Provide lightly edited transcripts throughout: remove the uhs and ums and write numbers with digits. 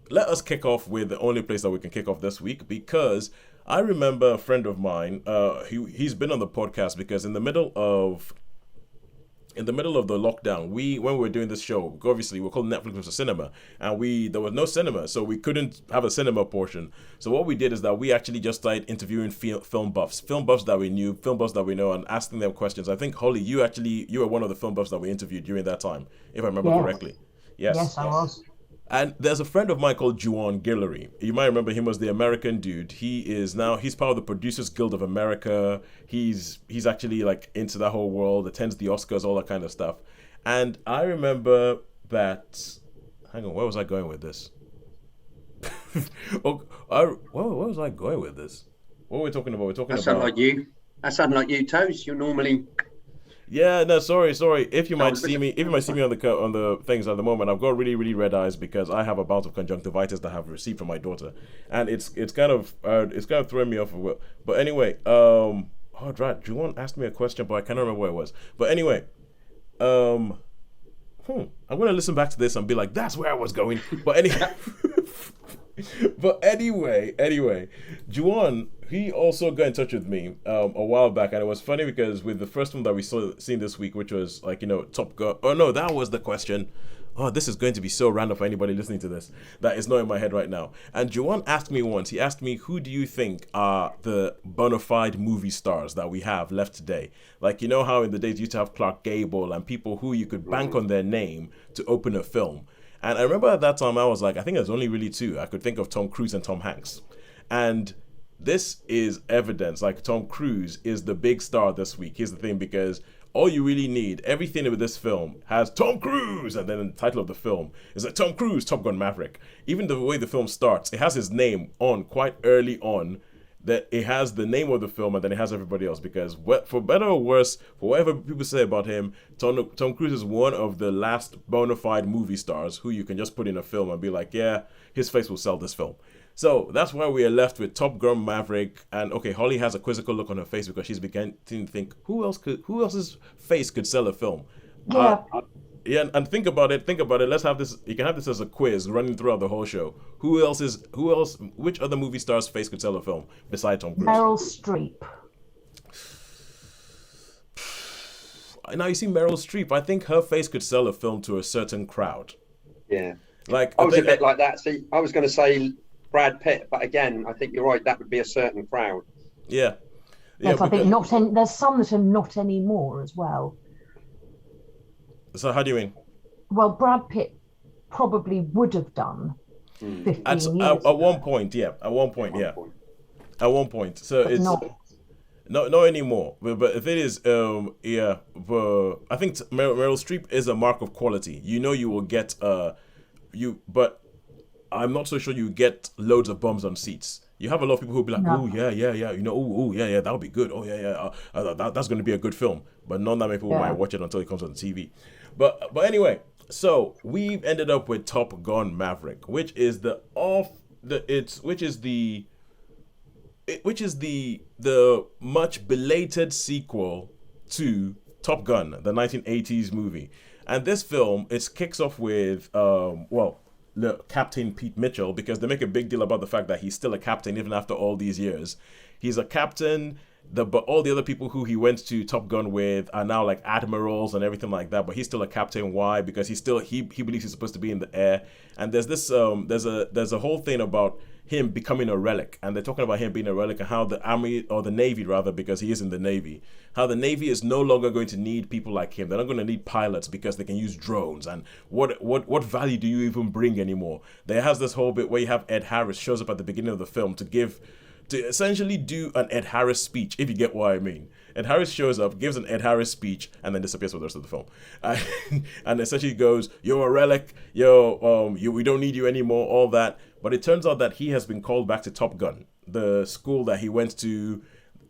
let us kick off with the only place that we can kick off this week, because I remember a friend of mine. He's been on the podcast because in the middle of the lockdown, when we were doing this show, obviously we're called Netflix was a cinema, and there was no cinema, so we couldn't have a cinema portion. So what we did is that we actually just started interviewing film buffs that we knew, film buffs that we know, and asking them questions. I think Holly, you were one of the film buffs that we interviewed during that time, if I remember correctly. Yes. Yes, I was. And there's a friend of mine called Juwan Guillory. You might remember him as the American dude. He's part of the Producers Guild of America. He's actually like into that whole world, attends the Oscars, all that kind of stuff. And I remember that. Hang on, where was I going with this? Where was I going with this? What were we talking about? We're talking That about. sound like you. That sound like you, Toes. You're normally. Yeah, no, sorry. If you might see me on the things at the moment, I've got really, really red eyes because I have a bout of conjunctivitis that I've received from my daughter, and it's kind of throwing me off. But anyway, right, Juwan asked me a question, but I cannot remember where it was. But anyway, I'm gonna listen back to this and be like, that's where I was going. But anyway. But anyway, Juwan, he also got in touch with me a while back, and it was funny because with the first one that we seen this week, which was like, Top Gun. Oh no, that was the question. Oh, this is going to be so random for anybody listening to this. That is not in my head right now. And Juwan asked me once. He asked me, who do you think are the bona fide movie stars that we have left today? Like, you know how in the days you used to have Clark Gable and people who you could bank on their name to open a film. And I remember at that time, I was like, I think there's only really two. I could think of Tom Cruise and Tom Hanks. And this is evidence. Like, Tom Cruise is the big star this week. Here's the thing, because all you really need, everything with this film has Tom Cruise, and then the title of the film is like Tom Cruise, Top Gun Maverick. Even the way the film starts, it has his name on quite early on, that it has the name of the film and then it has everybody else, because for better or worse, for whatever people say about him, Tom Cruise is one of the last bona fide movie stars who you can just put in a film and be like, yeah, his face will sell this film. So that's why we are left with Top Gun Maverick. And okay, Holly has a quizzical look on her face because she's beginning to think, who else's face could sell a film? Yeah. Yeah, and think about it. Let's have this. You can have this as a quiz running throughout the whole show. Which other movie star's face could sell a film besides Tom Cruise? Meryl Streep. Now you see Meryl Streep. I think her face could sell a film to a certain crowd. Yeah. Like I was a bit like that. See, I was going to say Brad Pitt, but again, I think you're right. That would be a certain crowd. Yeah. Yes, I think there's some that are not anymore as well. So how do you mean? Well, Brad Pitt probably would have done 15 years ago. At one point, yeah. At one point. So but it's not anymore. But the thing is, but I think Meryl Streep is a mark of quality. You know, you will get but I'm not so sure you get loads of bums on seats. You have a lot of people who'll be like, oh yeah, that would be good. Oh yeah, that's going to be a good film. But not that many people might watch it until it comes on the TV. But anyway, so we've ended up with Top Gun Maverick, which is the much belated sequel to Top Gun, the 1980s movie. And this film, it kicks off with Captain Pete Mitchell, because they make a big deal about the fact that he's still a captain even after all these years. He's a captain. But all the other people who he went to Top Gun with are now like admirals and everything like that. But he's still a captain. Why? Because he believes he's supposed to be in the air. And there's this there's a whole thing about him becoming a relic, and they're talking about him being a relic and how the army, or the Navy rather, because he is in the Navy, how the Navy is no longer going to need people like him. They're not going to need pilots because they can use drones. And what value do you even bring anymore? There has this whole bit where you have Ed Harris shows up at the beginning of the film to essentially do an Ed Harris speech, if you get what I mean. Ed Harris shows up, gives an Ed Harris speech, and then disappears for the rest of the film. And essentially goes, you're a relic, we don't need you anymore, all that. But it turns out that he has been called back to Top Gun, the school that he went to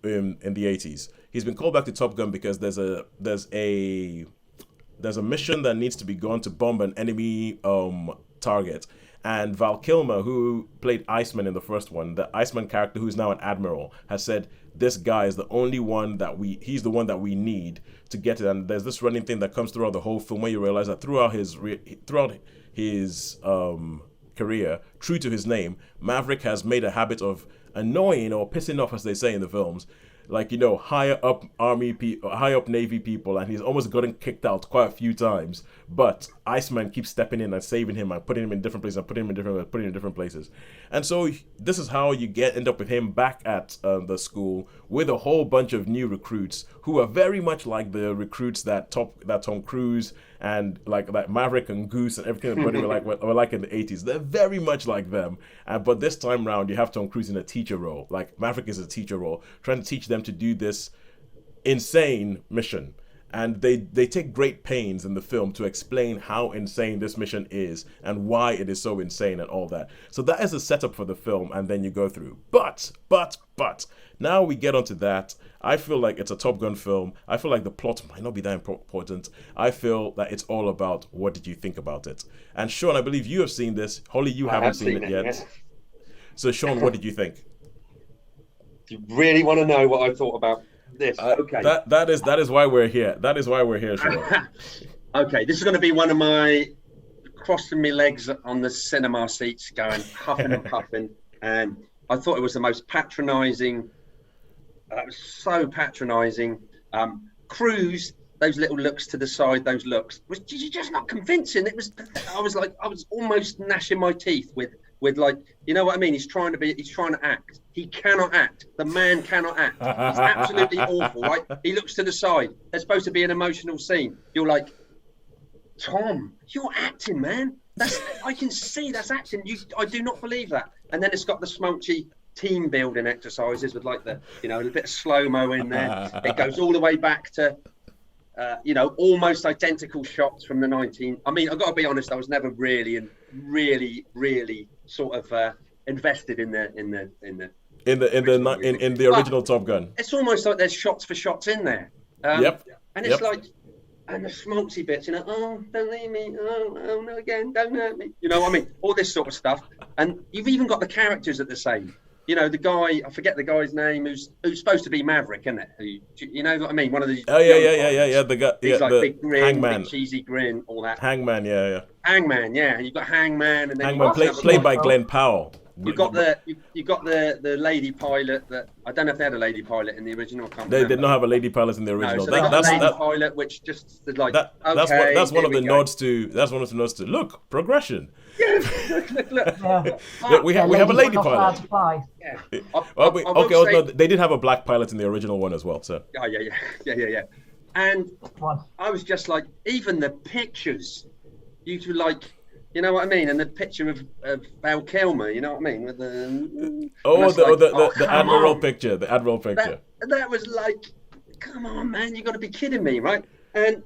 in the 80s. He's been called back to Top Gun because there's a mission that needs to be gone to bomb an enemy target. And Val Kilmer, who played Iceman in the first one, the Iceman character who's now an admiral, has said this guy is the only one he's the one that we need to get it. And there's this running thing that comes throughout the whole film where you realize that throughout his career, true to his name, Maverick has made a habit of annoying or pissing off, as they say in the films, like, higher up higher up Navy people, and he's almost gotten kicked out quite a few times. But Iceman keeps stepping in and saving him and putting him in different places and putting him in different places. And so this is how you end up with him back at the school with a whole bunch of new recruits who are very much like the recruits that Tom Cruise and like Maverick and Goose and everything everybody were like in the 80s. They're very much like them. But this time round, you have Tom Cruise in a teacher role. Like Maverick is a teacher role, trying to teach them to do this insane mission. And they take great pains in the film to explain how insane this mission is and why it is so insane and all that. So that is a setup for the film, and then you go through. But, now we get onto that. I feel like it's a Top Gun film. I feel like the plot might not be that important. I feel that it's all about what did you think about it. And Shaun, I believe you have seen this. Holly, you haven't seen it yet. Yes. So Shaun, what did you think? Do you really want to know what I thought about this? Okay. That is why we're here. That is why we're here, Shaun. Okay, this is going to be one of my crossing my legs on the cinema seats, going huffing and puffing, and I thought it was the most patronising. It was so patronising. Cruise, those little looks to the side, those looks was just not convincing. It was. I was almost gnashing my teeth with like, you know what I mean? He's trying to act. He cannot act. The man cannot act. He's absolutely awful, right? He looks to the side. There's supposed to be an emotional scene. You're like, Tom, you're acting, man. I can see that's acting. I do not believe that. And then it's got the smolchy team building exercises with like a bit of slow-mo in there. It goes all the way back to, almost identical shots from the 19. I mean, I've got to be honest, I was never really sort of invested in the original Top Gun. It's almost like there's shots for shots in there. And it's like, and the schmaltzy bits, oh, don't leave me, oh no again, don't hurt me. You know what I mean? All this sort of stuff. And you've even got the characters that are the same. The guy, I forget the guy's name, who's supposed to be Maverick, isn't it? You know what I mean? One of these. Oh yeah. The guy, he's like the big grin, Hangman, big cheesy grin, all that. Hangman, yeah. Hangman, yeah. And you've got Hangman, and then Hangman played by Glenn Powell. You got the lady pilot that I don't know if they had a lady pilot in the original. They did not have a lady pilot in the original. No, so that's a lady pilot, which just like that's one of the nods to. That's one of the nods to look progression. Yeah, look. Yeah. We have a lady pilot. Yeah. They did have a black pilot in the original one as well. So. Yeah. And I was just like, even the pictures, you could like. You know what I mean? And the picture of Val Kilmer, you know what I mean? With the Admiral picture, the Admiral picture. That was like, come on, man, you got to be kidding me, right? And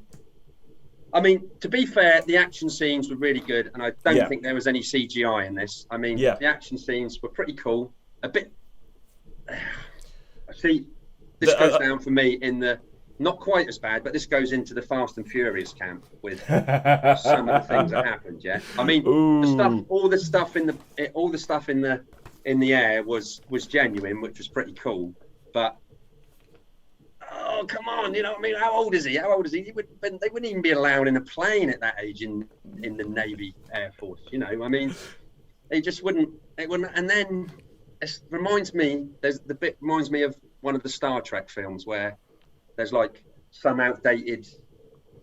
I mean, to be fair, the action scenes were really good, and I don't think there was any CGI in this. I mean, the action scenes were pretty cool. A bit. See, this goes down for me in the. Not quite as bad, but this goes into the Fast and Furious camp with some of the things that happened. Yeah, I mean, all the stuff in the air was genuine, which was pretty cool. But oh, come on, you know what I mean? How old is he? They wouldn't even be allowed in a plane at that age in the Navy Air Force. You know, I mean, they just wouldn't. It wouldn't. And then it reminds me. The bit reminds me of one of the Star Trek films where. There's like some outdated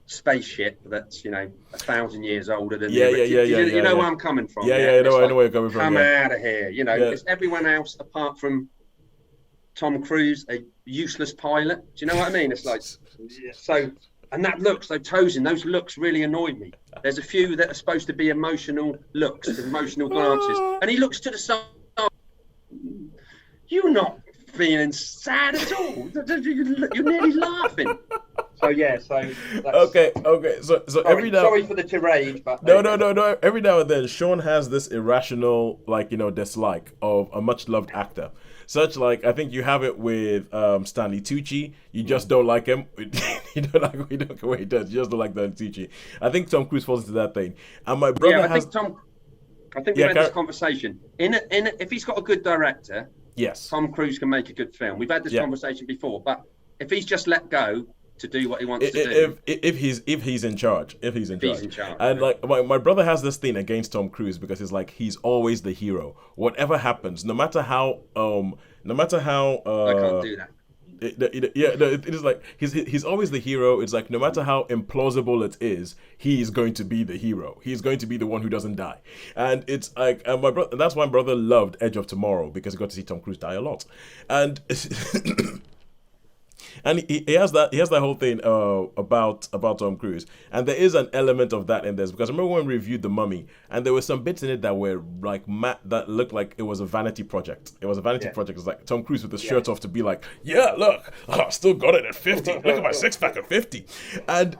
spaceship that's 1,000 years older than you know where I'm coming from. I know where you're coming from. Come out of here, It's everyone else apart from Tom Cruise, a useless pilot. Do you know what I mean? It's like so, and that looks like Tosin. Those looks really annoyed me. There's a few that are supposed to be emotional looks, emotional glances, and he looks to the side. You're not feeling sad at all. You're nearly laughing. So that's... Okay. So every now. Sorry for the tirade, but no. Every now and then, Shaun has this irrational, dislike of a much loved actor. Such like I think you have it with Stanley Tucci. You just don't like him. You don't like what he does. You just don't like Stanley Tucci. I think Tom Cruise falls into that thing. And my brother I think we had this conversation. If he's got a good director. Yes. Tom Cruise can make a good film. We've had this conversation before, but if he's just let go to do what he wants to do. If he's in charge, He's in charge. And like my brother has this thing against Tom Cruise because he's like he's always the hero. Whatever happens, no matter how I can't do that. it is like he's always the hero. It's like no matter how implausible it is, he is going to be the hero. He's going to be the one who doesn't die. And it's like my brother. That's why my brother loved Edge of Tomorrow, because he got to see Tom Cruise die a lot. And and he has that whole thing about Tom Cruise, and there is an element of that in this, because I remember when we reviewed The Mummy, and there were some bits in it that were like that looked like it was a vanity project. It was a vanity project. It's like Tom Cruise with his shirt off to be like, yeah, look, I still got it at 50. Look at my six pack at 50. And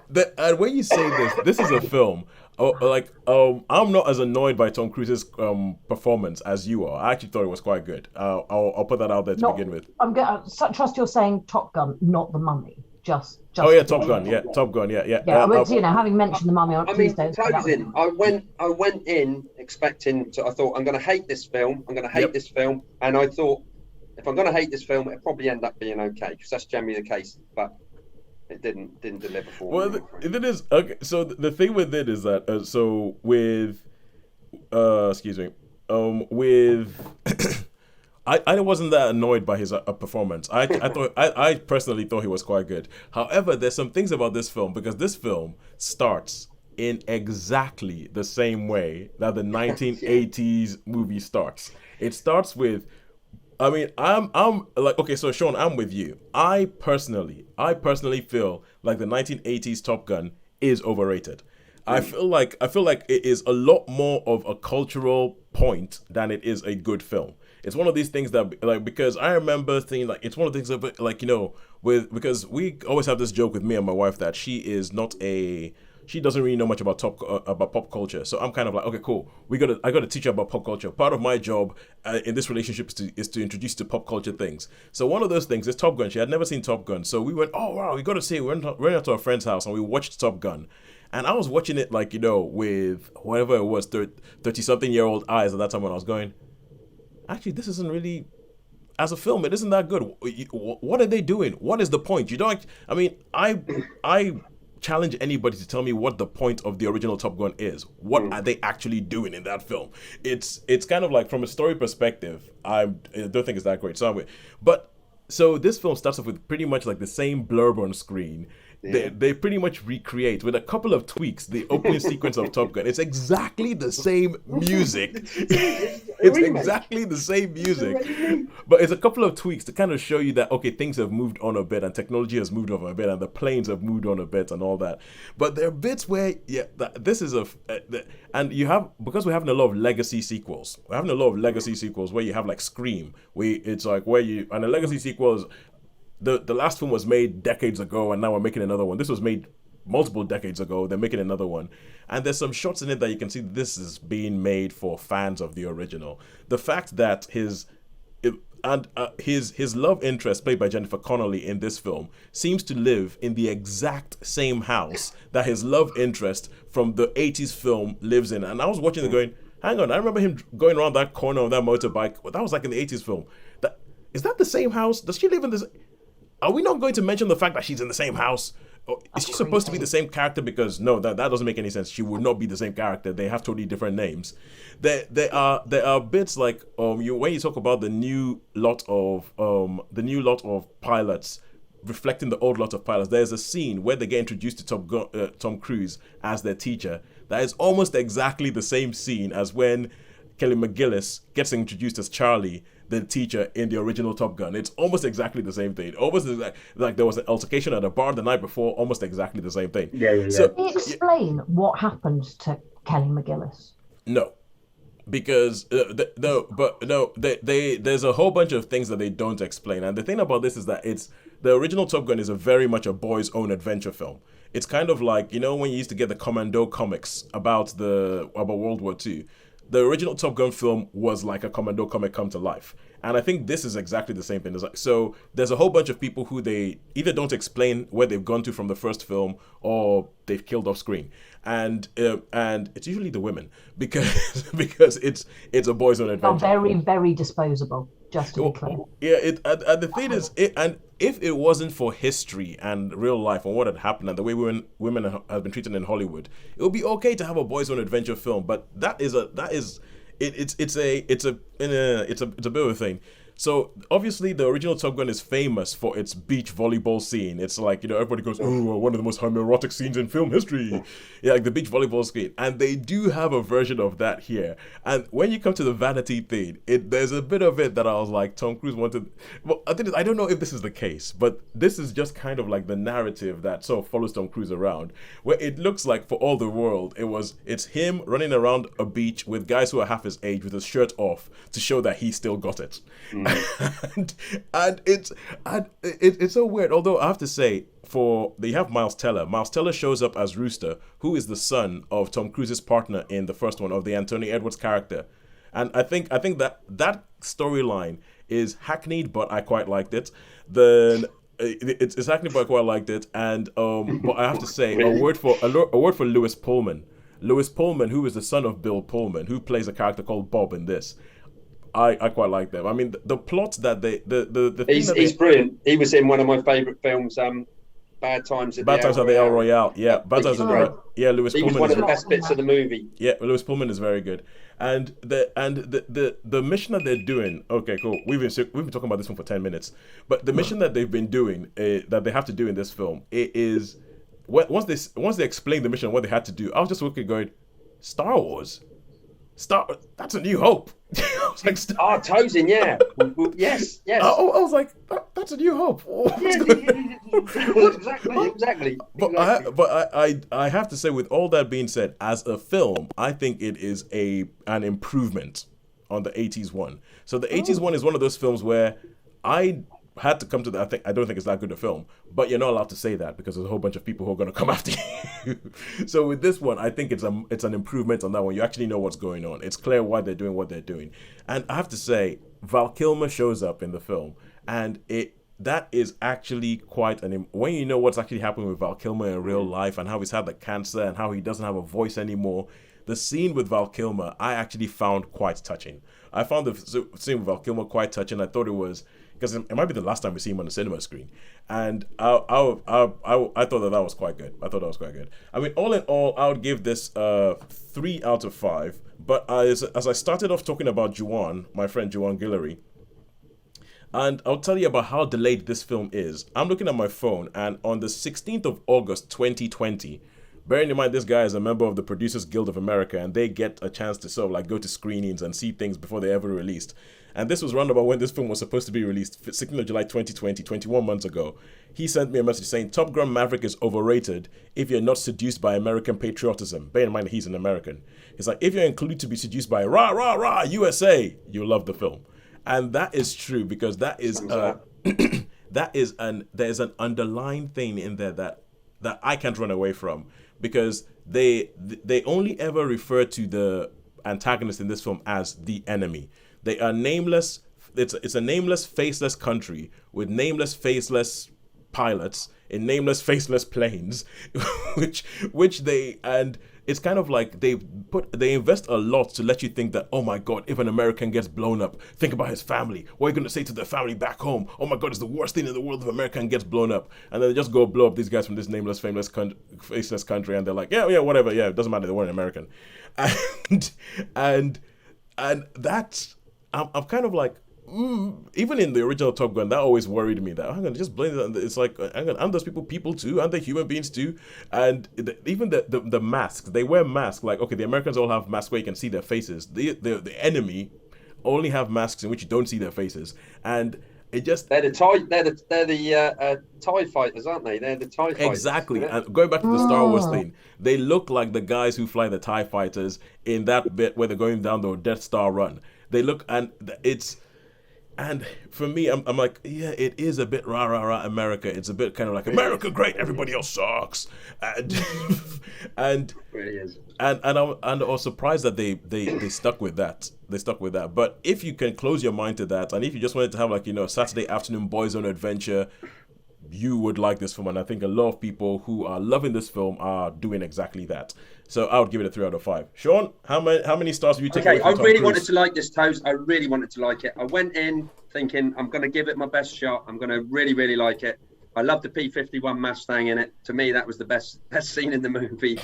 when you say this is a film. I'm not as annoyed by Tom Cruise's performance as you are. I actually thought it was quite good. I'll put that out there to begin with. I'm going to trust you're saying Top Gun, not The Mummy. Just. Oh yeah, Top Gun. Yeah, Top Gun. Yeah. Having mentioned The Mummy on Tuesday. Tosin, I went in expecting to. I thought I'm going to hate this film. This film, and I thought if I'm going to hate this film, it'll probably end up being okay, because that's generally the case. But it didn't deliver for me. Well, it is okay. So the thing with it is that I wasn't that annoyed by his performance. I personally thought he was quite good. However, there's some things about this film, because this film starts in exactly the same way that the 1980s movie starts. It starts with, I mean, I'm like, okay, so Shaun, I'm with you. I personally feel like the 1980s Top Gun is overrated. I feel like it is a lot more of a cultural point than it is a good film. It's one of these things that, like, because I remember thinking, like, it's one of the things that, like, you know, because we always have this joke with me and my wife that she doesn't really know much about pop culture. So I'm kind of like, okay, cool. I got to teach her about pop culture. Part of my job in this relationship is to introduce to pop culture things. So one of those things is Top Gun. She had never seen Top Gun. So we went, oh wow, we got to see it. We went out to a friend's house and we watched Top Gun. And I was watching it, like, you know, with whatever it was, 30-something-year-old eyes at that time, when I was going, actually, this isn't really, as a film, it isn't that good. What are they doing? What is the point? I challenge anybody to tell me what the point of the original Top Gun is. What are they actually doing in that film? It's kind of like, from a story perspective, I don't think it's that great. So this film starts off with pretty much like the same blurb on screen. Yeah. They pretty much recreate, with a couple of tweaks, the opening sequence of Top Gun. It's exactly the same music. It's exactly the same music. But it's a couple of tweaks to kind of show you that, okay, things have moved on a bit, and technology has moved on a bit, and the planes have moved on a bit, and all that. But there are bits where, this is and you have, because we're having a lot of legacy sequels. We're having a lot of legacy sequels where you have like Scream, and a legacy sequel is, the last film was made decades ago, and now we're making another one. This was made multiple decades ago. They're making another one, and there's some shots in it that you can see this is being made for fans of the original. The fact that his love interest, played by Jennifer Connelly in this film, seems to live in the exact same house that his love interest from the 80s film lives in. And I was watching it going, hang on, I remember him going around that corner on that motorbike. That was like in the 80s film. Is that the same house? Does she live in this? Are we not going to mention the fact that she's in the same house? Is she supposed to be the same character? Because no, that doesn't make any sense. She would not be the same character. They have totally different names. There are bits like when you talk about the new lot of pilots reflecting the old lot of pilots. There's a scene where they get introduced to Tom Cruise as their teacher. That is almost exactly the same scene as when Kelly McGillis gets introduced as Charlie, the teacher in the original Top Gun. It's almost exactly the same thing. Almost like there was an altercation at a bar the night before. Almost exactly the same thing. Yeah. So, can you explain what happened to Kelly McGillis? No, because there's a whole bunch of things that they don't explain. And the thing about this is that the original Top Gun is very much a boy's own adventure film. It's kind of like, when you used to get the Commando comics about World War II. The original Top Gun film was like a Commando comic come to life. And I think this is exactly the same thing. So there's a whole bunch of people who they either don't explain where they've gone to from the first film, or they've killed off screen. And it's usually the women, because it's a boy's own adventure. They're very, very disposable. just to be clear. Yeah, and the thing is, and if it wasn't for history and real life and what had happened and the way women have been treated in Hollywood, it would be okay to have a boys' own adventure film. But it's a bit of a thing. So obviously the original Top Gun is famous for its beach volleyball scene. It's like, everybody goes, oh, one of the most homoerotic scenes in film history. Yeah, like the beach volleyball scene. And they do have a version of that here. And when you come to the vanity thing, there's a bit of it that I was like, Tom Cruise wanted. Well, I don't know if this is the case, but this is just kind of like the narrative that sort of follows Tom Cruise around, where it looks like for all the world, it's him running around a beach with guys who are half his age with his shirt off to show that he still got it. and it's so weird. Although I have to say, they have Miles Teller. Miles Teller shows up as Rooster, who is the son of Tom Cruise's partner in the first one, of the Anthony Edwards character. And I think that storyline is hackneyed, but I quite liked it. It's hackneyed, but I quite liked it. And but I have to say, a word for Lewis Pullman. Lewis Pullman, who is the son of Bill Pullman, who plays a character called Bob in this. I quite like them. I mean, the plot that he's brilliant. He was in one of my favourite films, Bad Times at the El Royale. Yeah, Bad Times at the Royale. Yeah, Lewis Pullman. He was one of the best bits of the movie. Yeah, Lewis Pullman is very good. And the mission that they're doing. Okay, cool. We've been talking about this one for 10 minutes, but the mission that they've been doing, that they have to do in this film, it is once they explain the mission and what they had to do, I was just looking going, Star Wars. That's A New Hope. I was like, Tosin, yeah. Yes. I was like, that's A New Hope. Exactly. But I have to say, with all that being said, as a film, I think it is an improvement on the 80s one. So the 80s one is one of those films where I had to come to that. I don't think it's that good a film, but you're not allowed to say that because there's a whole bunch of people who are going to come after you. So with this one, I think it's an improvement on that one. You actually know what's going on. It's clear why they're doing what they're doing. And I have to say, Val Kilmer shows up in the film, and that is actually quite when you know what's actually happening with Val Kilmer in real life and how he's had the cancer and how he doesn't have a voice anymore. The scene with Val Kilmer, I actually found quite touching. I found the scene with Val Kilmer quite touching. I thought it was, because it might be the last time we see him on the cinema screen, and I thought that was quite good. I thought that was quite good. I mean, all in all, I would give this 3 out of 5. But as I started off talking about Juwan, my friend Juwan Guillory, and I'll tell you about how delayed this film is. I'm looking at my phone, and on the 16th of August, 2020. Bearing in mind, this guy is a member of the Producers Guild of America, and they get a chance to sort of like go to screenings and see things before they're ever released. And this was round about when this film was supposed to be released, 16th of July 2020, 21 months ago. He sent me a message saying, Top Gun Maverick is overrated if you're not seduced by American patriotism. Bear in mind that he's an American. It's like, if you're included to be seduced by rah, rah, rah, USA, you'll love the film. And that is true, because there's an underlying thing in there that I can't run away from. Because they only ever refer to the antagonist in this film as the enemy. They are nameless. It's a nameless, faceless country with nameless, faceless pilots in nameless, faceless planes, which they, and it's kind of like they invest a lot to let you think that, oh my God, if an American gets blown up, think about his family. What are you going to say to their family back home? Oh my God, it's the worst thing in the world if an American gets blown up. And then they just go blow up these guys from this nameless, faceless country, and they're like, yeah, whatever, yeah, it doesn't matter, they weren't American. And that's, I'm kind of like, even in the original Top Gun, that always worried me. That I'm gonna just blame them. It's like, aren't those people too? Aren't they human beings too? And even the masks, they wear masks. Like, okay, the Americans all have masks where you can see their faces. The enemy only have masks in which you don't see their faces, and it just they're the TIE fighters, aren't they? They're the TIE fighters. Exactly. Yeah. And going back to the Star Wars thing, they look like the guys who fly the TIE fighters in that bit where they're going down the Death Star run. They look, and it's. And for me, I'm like, yeah, it is a bit rah rah rah America. It's a bit kind of like America great, everybody else sucks, and and I was surprised that they stuck with that. They stuck with that. But if you can close your mind to that, and if you just wanted to have like, a Saturday afternoon boys' own adventure, you would like this film. And I think a lot of people who are loving this film are doing exactly that. So I would give it a 3 out of 5. Shaun, how many stars have you taken? Okay, I really wanted to like this, Toes. I really wanted to like it. I went in thinking I'm going to give it my best shot. I'm going to really, really like it. I love the P-51 Mustang in it. To me, that was the best scene in the movie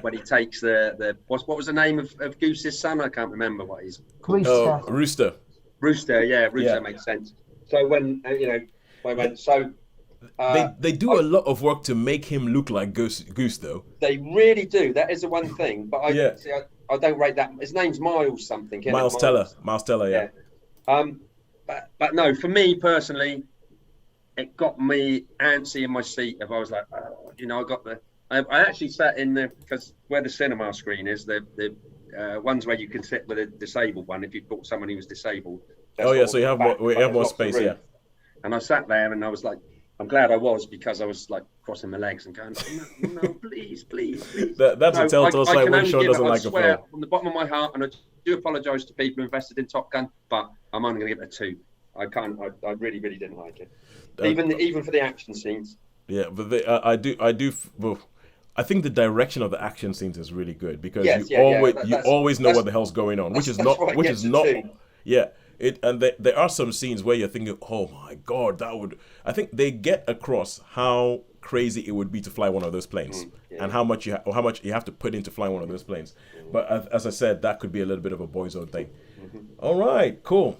when he takes the what was the name of Goose's son? I can't remember what he's called. Rooster. Rooster. Rooster, yeah, Rooster makes sense. So when They do a lot of work to make him look like Goose though. They really do. That is the one thing. But I don't rate that. His name's Miles something. Miles Teller. Miles Teller, yeah. But no, for me personally, it got me antsy in my seat. If I was like, I actually sat in because where the cinema screen is, the ones where you can sit with a disabled one. If you brought someone who was disabled. So you have more space, yeah. And I sat there and I was like, I'm glad I was, because I was like crossing my legs and going, no, please. That's a telltale sign when Shaun doesn't like a film. From the bottom of my heart, and I do apologise to people who invested in Top Gun, but I'm only going to give it a 2. I can't. I really didn't like it. Even for the action scenes. Yeah, but I do. Well, I think the direction of the action scenes is really good, because you always know what the hell's going on, which is not. Yeah. There are some scenes where you're thinking, oh my God, that would. I think they get across how crazy it would be to fly one of those planes, and how much you have to put into flying one of those planes. But as I said, that could be a little bit of a boys' own thing. All right, cool.